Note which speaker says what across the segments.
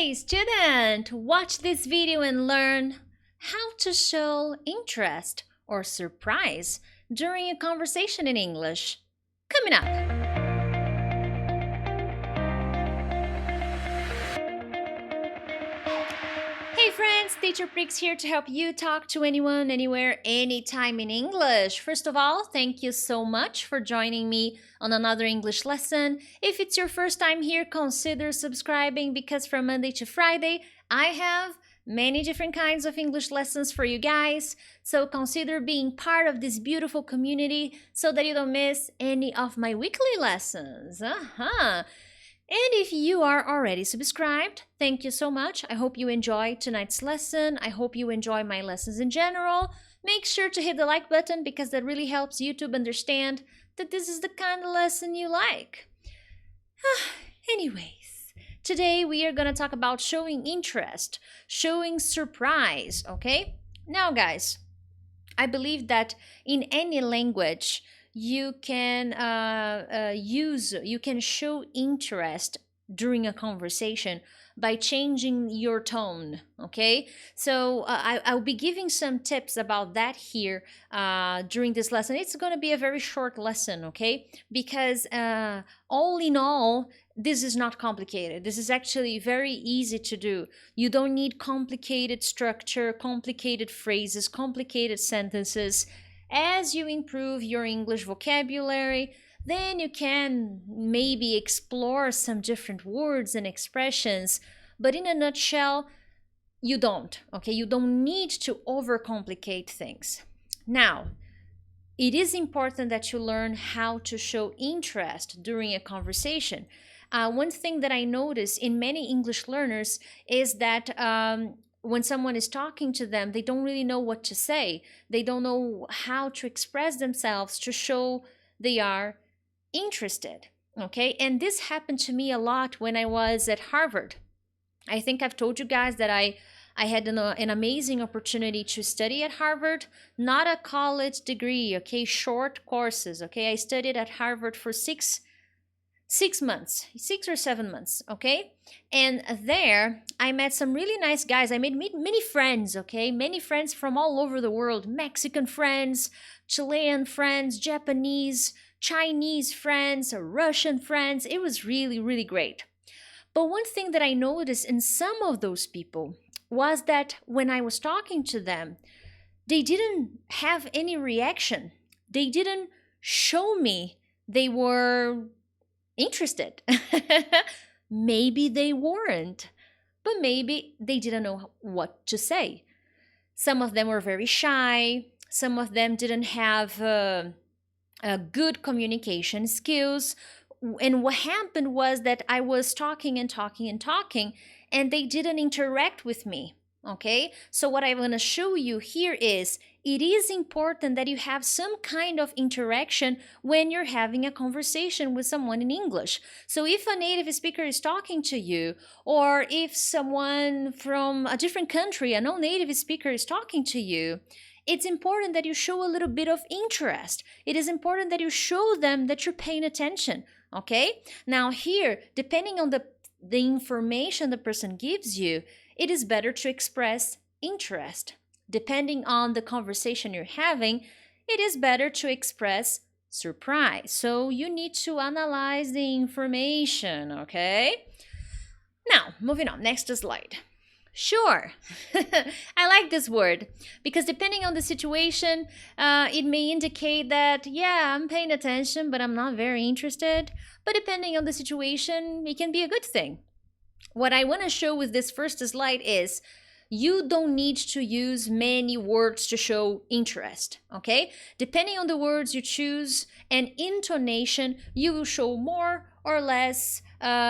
Speaker 1: Hey student, watch this video and learn how to show interest or surprise during a conversation in English. Coming up. Hey friends, Teacher Prix here to help you talk to anyone, anywhere, anytime in English. First of all, thank you so much for joining me on another English lesson. If it's your first time here, consider subscribing because from Monday to Friday, I have many different kinds of English lessons for you guys. So consider being part of this beautiful community so that you don't miss any of my weekly lessons. And if you are already subscribed, thank you so much. I hope you enjoy tonight's lesson. I hope you enjoy my lessons in general. Make sure to hit the like button because that really helps YouTube understand that this is the kind of lesson you like. Anyways, today we are going to talk about showing interest, showing surprise, okay? Now guys, I believe that in any language, you can show interest during a conversation by changing your tone, okay? So I'll be giving some tips about that here during this lesson. It's going to be a very short lesson, okay? Because all in all, this is not complicated. This is actually very easy to do. You don't need complicated structure, complicated phrases, complicated sentences. As you improve your English vocabulary, then you can maybe explore some different words and expressions, but in a nutshell, you don't, okay? You don't need to overcomplicate things. Now, it is important that you learn how to show interest during a conversation. One thing that I notice in many English learners is that when someone is talking to them, they don't really know what to say. They don't know how to express themselves to show they are interested, okay? And this happened to me a lot when I was at Harvard. I think I've told you guys that I had an amazing opportunity to study at Harvard, not a college degree, okay? Short courses, okay? I studied at Harvard for 6 months, 6 or 7 months, okay? And there, I met some really nice guys. I made many friends, okay? Many friends from all over the world. Mexican friends, Chilean friends, Japanese, Chinese friends, Russian friends. It was really, really great. But one thing that I noticed in some of those people was that when I was talking to them, they didn't have any reaction. They didn't show me they were interested. Maybe they weren't, but maybe they didn't know what to say. Some of them were very shy. Some of them didn't have good communication skills. And what happened was that I was talking and talking and talking, and they didn't interact with me. Okay, so what I'm going to show you here is it is important that you have some kind of interaction when you're having a conversation with someone in English. So if a native speaker is talking to you, or if someone from a different country, a non-native speaker is talking to you, it's important that you show a little bit of interest. It is important that you show them that you're paying attention, okay? Now here, depending on the information the person gives you, it is better to express interest. Depending on the conversation you're having, it is better to express surprise. So you need to analyze the information, okay? Now, moving on, next slide. Sure. I like this word because depending on the situation, it may indicate that, yeah, I'm paying attention, but I'm not very interested. But depending on the situation, it can be a good thing. What I want to show with this first slide is you don't need to use many words to show interest, okay? Depending on the words you choose and intonation, you will show more or less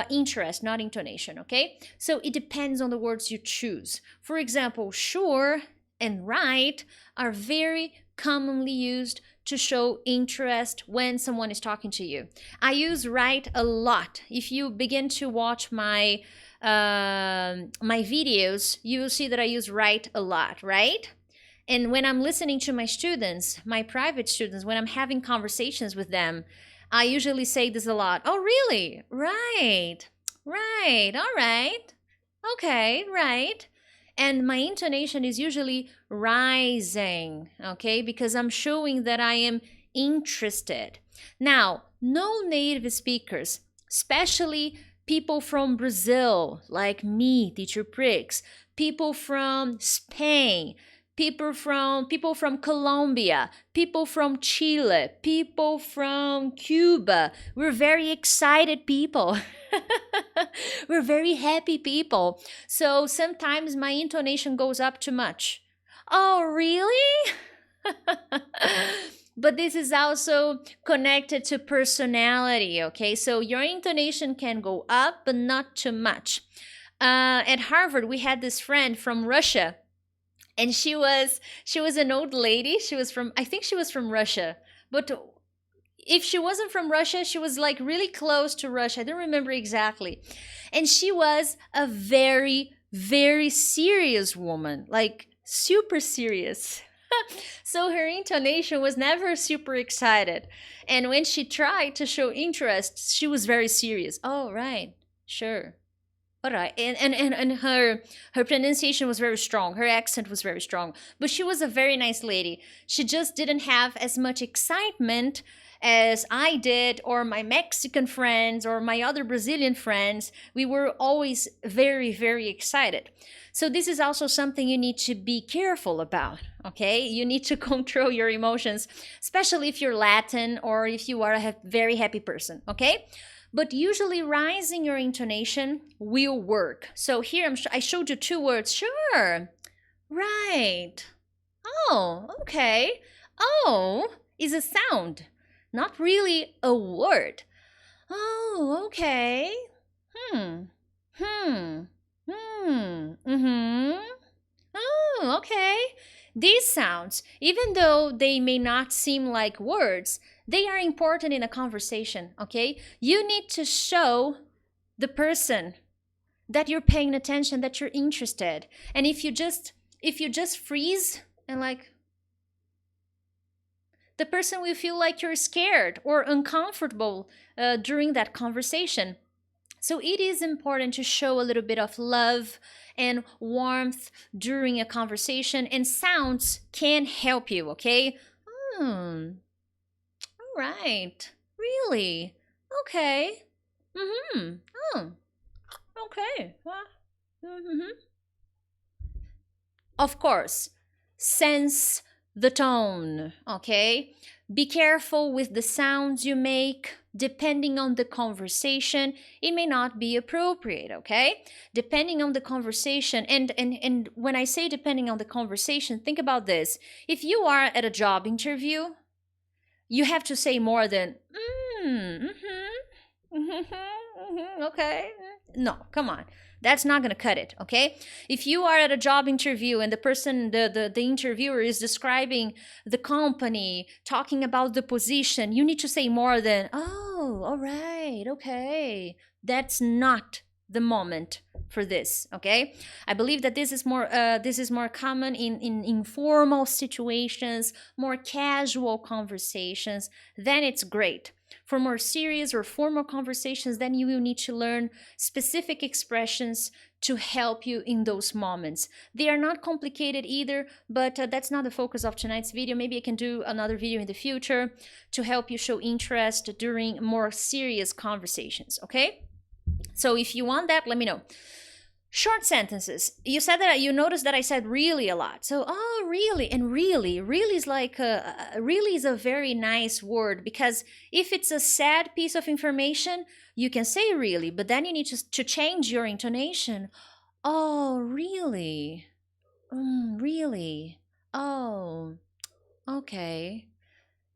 Speaker 1: interest, not intonation, okay? So it depends on the words you choose. For example, sure and right are very commonly used to show interest when someone is talking to you. I use right a lot. If you begin to watch my videos, you will see that I use right a lot, right? And when I'm listening to my students, my private students, when I'm having conversations with them, I usually say this a lot. Oh, really? Right, all right. Okay, right. And my intonation is usually rising, okay, because I'm showing that I am interested. Now, no native speakers, especially people from Brazil, like me, teacher Prix, people from Spain, people from Colombia, people from Chile, people from Cuba. We're very excited people. We're very happy people. So sometimes my intonation goes up too much. Oh, really? But this is also connected to personality, okay? So your intonation can go up, but not too much. At Harvard, we had this friend from Russia, and she was an old lady. She was from, I think she was from Russia, but if she wasn't from Russia, she was like really close to Russia. I don't remember exactly. And she was a very, very serious woman, like super serious. So her intonation was never super excited. And when she tried to show interest, she was very serious. Oh, right. Sure. All right. And her pronunciation was very strong. Her accent was very strong. But she was a very nice lady. She just didn't have as much excitement as I did, or my Mexican friends, or my other Brazilian friends. We were always very, very excited. So this is also something you need to be careful about, okay? You need to control your emotions, especially if you're Latin or if you are a very happy person, okay? But usually rising your intonation will work. So here I showed you two words. Sure. Right. Oh, okay. Oh is a sound, not really a word. Oh, okay. Hmm. Hmm. Hmm. Mm-hmm. Oh, okay. These sounds, even though they may not seem like words, they are important in a conversation, okay? You need to show the person that you're paying attention, that you're interested. And if you just freeze and like, the person will feel like you're scared or uncomfortable during that conversation. So it is important to show a little bit of love and warmth during a conversation, and sounds can help you, okay? Hmm. All right. Really? Okay. Mm-hmm. Oh, okay. Mm-hmm. Of course, sense the tone, okay? Be careful with the sounds you make. Depending on the conversation, it may not be appropriate, okay? Depending on the conversation, and when I say depending on the conversation, think about this. If you are at a job interview, you have to say more than okay. No, come on. That's not going to cut it, okay? If you are at a job interview and the person, the interviewer is describing the company, talking about the position, you need to say more than, oh, all right, okay. That's not the moment for this, okay? I believe that this is more common in informal situations, more casual conversations. Then it's great. For more serious or formal conversations, then you will need to learn specific expressions to help you in those moments. They are not complicated either, but that's not the focus of tonight's video. Maybe I can do another video in the future to help you show interest during more serious conversations, okay? So if you want that, let me know. Short sentences. You said that you noticed that I said really a lot. So, oh, really, and really is like really is a very nice word, because if it's a sad piece of information, you can say really, but then you need to change your intonation. Oh, really? Really? Oh, okay.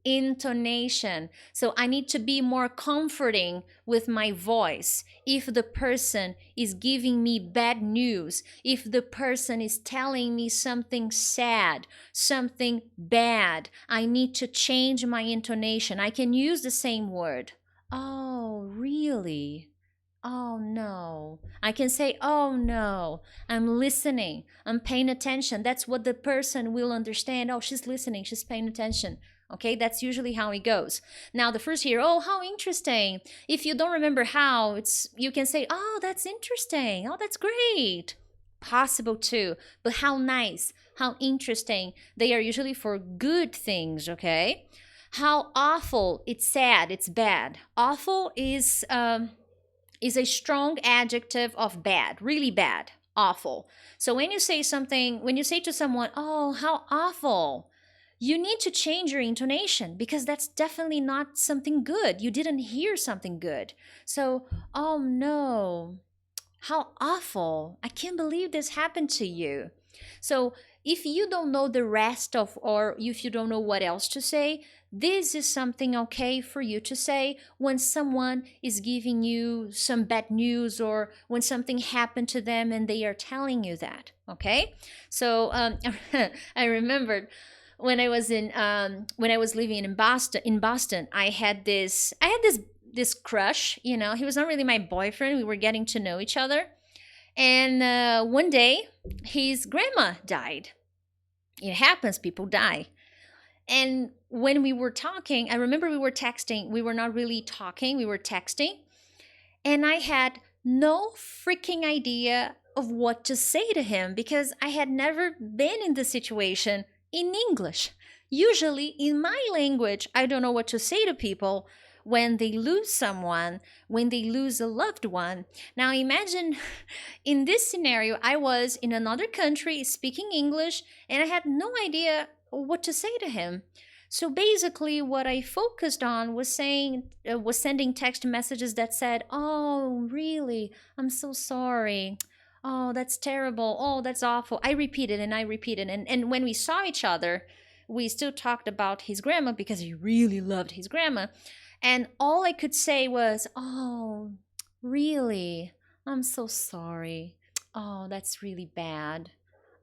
Speaker 1: Intonation. So I need to be more comforting with my voice. If the person is giving me bad news, if the person is telling me something sad, something bad, I need to change my intonation. I can use the same word. Oh, really? Oh no. I can say, oh no, I'm listening, I'm paying attention. That's what the person will understand. Oh, she's listening, she's paying attention. Okay, that's usually how it goes. Now, the first here, oh, how interesting. If you don't remember how, you can say, oh, that's interesting. Oh, that's great. Possible too. But how nice, how interesting. They are usually for good things, okay? How awful, it's sad, it's bad. Awful is a strong adjective of bad, really bad, awful. So when you say something, when you say to someone, oh, how awful, you need to change your intonation because that's definitely not something good. You didn't hear something good. So, oh no, how awful. I can't believe this happened to you. So, if you don't know the rest of, or if you don't know what else to say, this is something okay for you to say when someone is giving you some bad news or when something happened to them and they are telling you that. Okay? So, I remembered when I was when I was living in Boston. I had this crush. He was not really my boyfriend. We were getting to know each other, and one day his grandma died. It happens, people die. And when we were talking, I remember we were texting. We were not really talking, we were texting, and I had no freaking idea of what to say to him because I had never been in this situation in English. Usually, in my language, I don't know what to say to people when they lose someone, when they lose a loved one. Now, imagine in this scenario, I was in another country speaking English and I had no idea what to say to him. So basically, what I focused on was sending text messages that said, "Oh, really? I'm so sorry. Oh, that's terrible. Oh, that's awful." I repeated and I repeated, and when we saw each other, we still talked about his grandma because he really loved his grandma, and all I could say was, "Oh, really? I'm so sorry. Oh, that's really bad.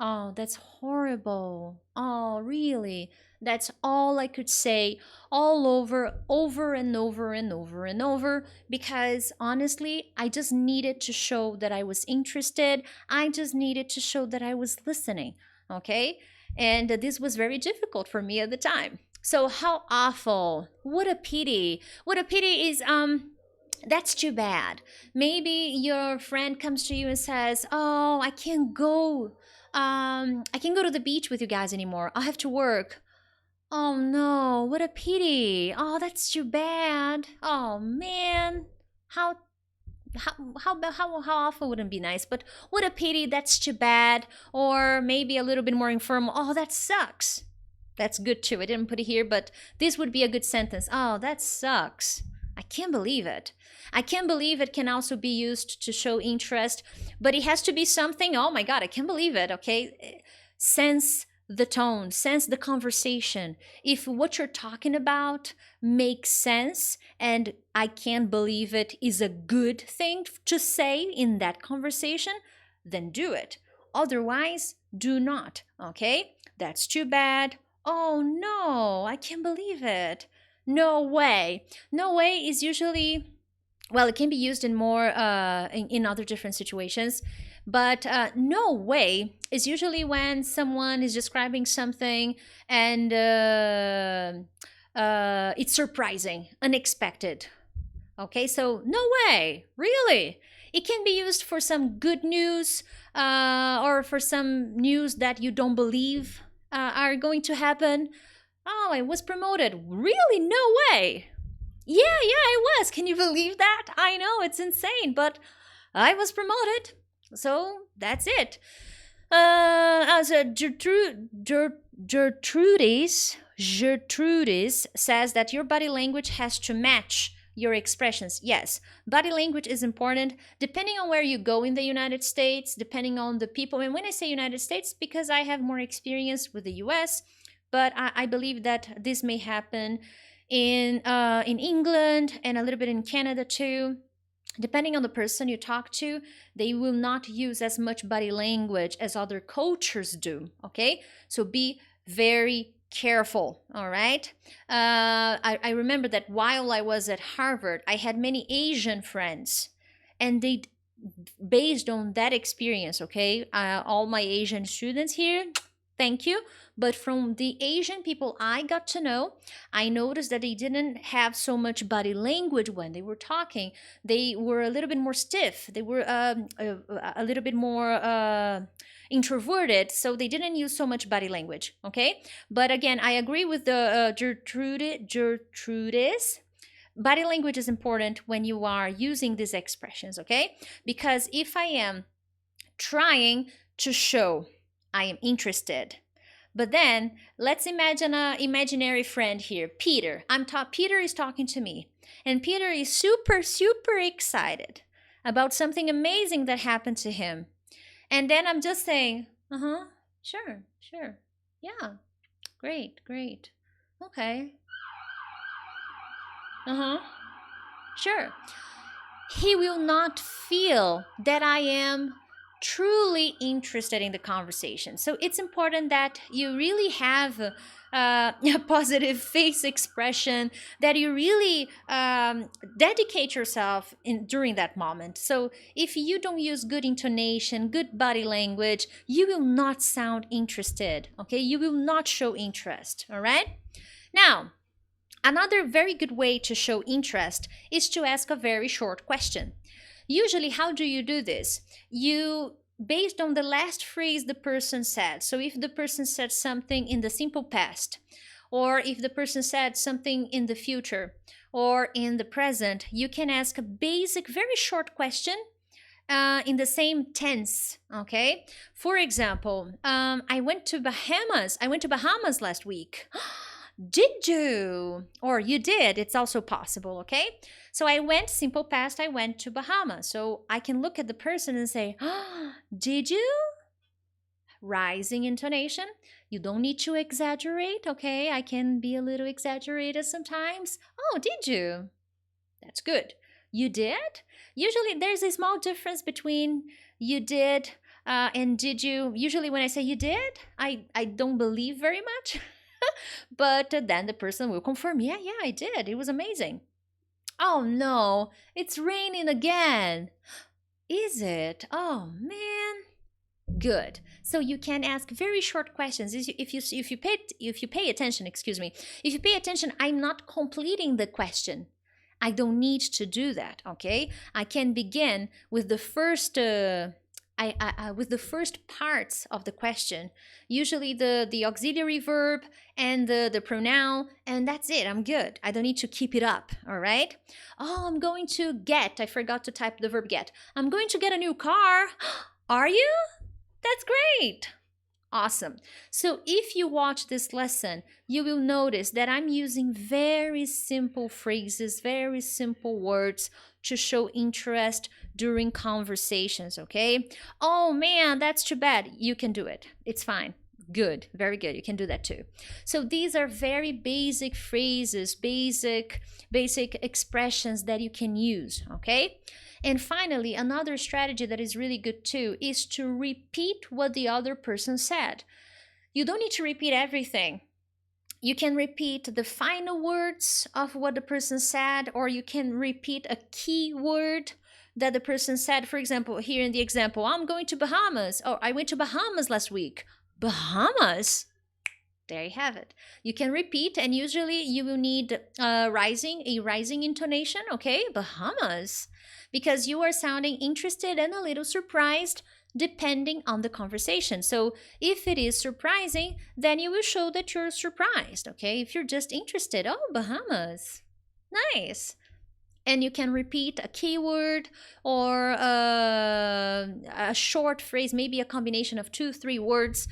Speaker 1: Oh, that's horrible. Oh, really?" That's all I could say, all over and over and over and over, because honestly, I just needed to show that I was interested. I just needed to show that I was listening, okay? And this was very difficult for me at the time. So, how awful. What a pity. What a pity is, that's too bad. Maybe your friend comes to you and says, "Oh, I can't go. I can't go to the beach with you guys anymore. I'll have to work." Oh no, what a pity. Oh, that's too bad. Oh man. How how awful wouldn't be nice, but what a pity, that's too bad. Or maybe a little bit more informal. Oh, that sucks. That's good too. I didn't put it here, but this would be a good sentence. Oh, that sucks. I can't believe it. I can't believe it can also be used to show interest, but it has to be something. Oh my God, I can't believe it. Okay. Sense the tone, sense the conversation. If what you're talking about makes sense and I can't believe it is a good thing to say in that conversation, then do it. Otherwise, do not. Okay? That's too bad. Oh no, I can't believe it. No way. No way is usually, well, it can be used in more in other different situations, but no way is usually when someone is describing something and it's surprising, unexpected. Okay, so no way, really. It can be used for some good news or for some news that you don't believe are going to happen. Oh, I was promoted. Really? No way. Yeah, I was. Can you believe that? I know, it's insane, but I was promoted. So that's it. As a Gertrudis says that your body language has to match your expressions. Yes, body language is important depending on where you go in the United States, depending on the people. And when I say United States, because I have more experience with the US, but I believe that this may happen in England and a little bit in Canada too. Depending on the person you talk to, they will not use as much body language as other cultures do. Okay, so be very careful. All right. I remember that while I was at Harvard, I had many Asian friends, and they, based on that experience, okay, all my Asian students here, Thank you. But from the Asian people I got to know, I noticed that they didn't have so much body language when they were talking. They were a little bit more stiff. They were a little bit more introverted, so they didn't use so much body language. Okay, but again, I agree with the Gertrudis. Body language is important when you are using these expressions. Okay, because if I am trying to show I am interested. But then let's imagine an imaginary friend here, Peter. Peter is talking to me, and Peter is super excited about something amazing that happened to him. And then I'm just saying, sure, yeah, great, okay, sure. He will not feel that I am truly interested in the conversation. So it's important that you really have a positive face expression, that you really dedicate yourself during that moment. So if you don't use good intonation, good body language, you will not sound interested, okay? You will not show interest, all right? Now, another very good way to show interest is to ask a very short question. Usually, how do you do this? You, based on the last phrase the person said. So if the person said something in the simple past, or if the person said something in the future, or in the present, you can ask a basic, very short question in the same tense, okay? For example, I went to Bahamas last week. Did you? Or you did. It's also possible, okay? So I went, simple past, I went to Bahamas. So I can look at the person and say, did you? Rising intonation. You don't need to exaggerate, okay? I can be a little exaggerated sometimes. Oh, did you? That's good. You did? Usually there's a small difference between you did and did you. Usually when I say you did, I don't believe very much. But then the person will confirm, yeah, I did. It was amazing. Oh no, it's raining again. Is it? Oh man. Good. So you can ask very short questions. If you pay attention, excuse me. If you pay attention, I'm not completing the question. I don't need to do that, okay? I can begin with the first with the first parts of the question, usually the auxiliary verb and the pronoun, and that's it. I'm good. I don't need to keep it up, all right? Oh, I'm going to get, I forgot to type the verb get. I'm going to get a new car. Are you? That's great. Awesome. So if you watch this lesson, you will notice that I'm using very simple phrases, very simple words to show interest during conversations, okay? Oh man, that's too bad. You can do it. It's fine. Good. Very good. You can do that too. So these are very basic phrases, basic expressions that you can use, okay? And finally, another strategy that is really good too is to repeat what the other person said. You don't need to repeat everything. You can repeat the final words of what the person said, or you can repeat a key word that the person said. For example, here in the example, I'm going to Bahamas, or I went to Bahamas last week. Bahamas? There you have it. You can repeat, and usually you will need a rising intonation, okay? Bahamas. Because you are sounding interested and a little surprised depending on the conversation. So if it is surprising, then you will show that you're surprised, okay? If you're just interested, oh, Bahamas. Nice. And you can repeat a keyword or a short phrase, maybe a combination of 2-3 words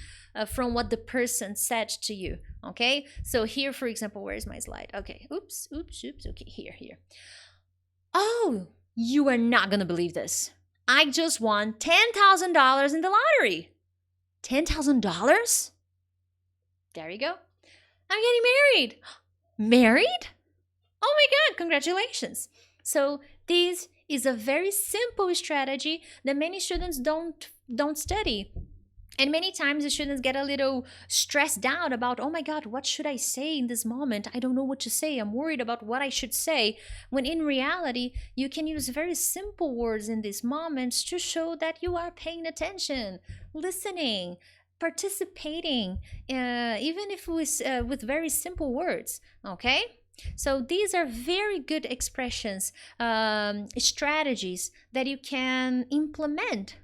Speaker 1: from what the person said to you, okay? So here, for example, where is my slide? Okay, oops, okay, here. Oh, you are not gonna believe this. I just won $10,000 in the lottery. $10,000? There you go. I'm getting married. Married? Oh my God, congratulations. So this is a very simple strategy that many students don't study. And many times the students get a little stressed out about, oh my God, what should I say in this moment? I don't know what to say. I'm worried about what I should say. When in reality, you can use very simple words in these moments to show that you are paying attention, listening, participating, even if with very simple words. Okay. So these are very good expressions, strategies that you can implement,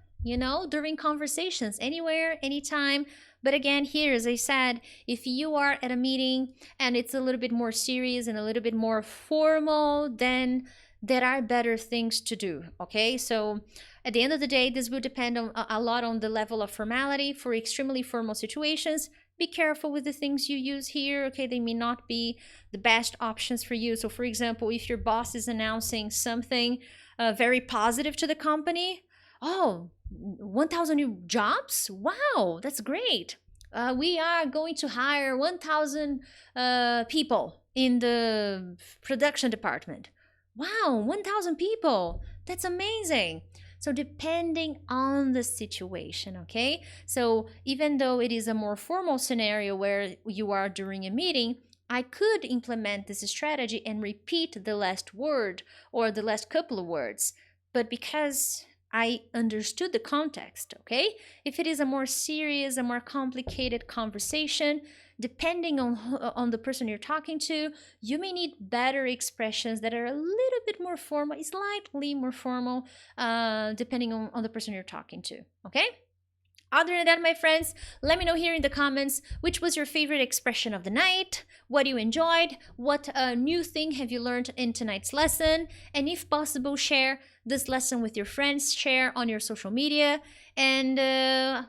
Speaker 1: during conversations, anywhere, anytime. But again, here, as I said, if you are at a meeting and it's a little bit more serious and a little bit more formal, then there are better things to do. Okay, so at the end of the day, this will depend on a lot on the level of formality. For extremely formal situations, be careful with the things you use here. Okay, they may not be the best options for you. So for example, if your boss is announcing something very positive to the company, oh, 1,000 new jobs? Wow, that's great. We are going to hire 1,000 people in the production department. Wow, 1,000 people. That's amazing. So depending on the situation, okay? So even though it is a more formal scenario where you are during a meeting, I could implement this strategy and repeat the last word or the last couple of words. But because I understood the context, okay? If it is a more serious, a more complicated conversation, depending on the person you're talking to, you may need better expressions that are a little bit more formal, slightly more formal, depending on the person you're talking to, okay? Other than that, my friends, let me know here in the comments which was your favorite expression of the night, what you enjoyed, what new thing have you learned in tonight's lesson, and if possible, share this lesson with your friends, share on your social media, and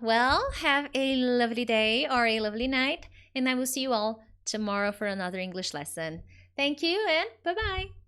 Speaker 1: well, have a lovely day or a lovely night, and I will see you all tomorrow for another English lesson. Thank you, and bye-bye.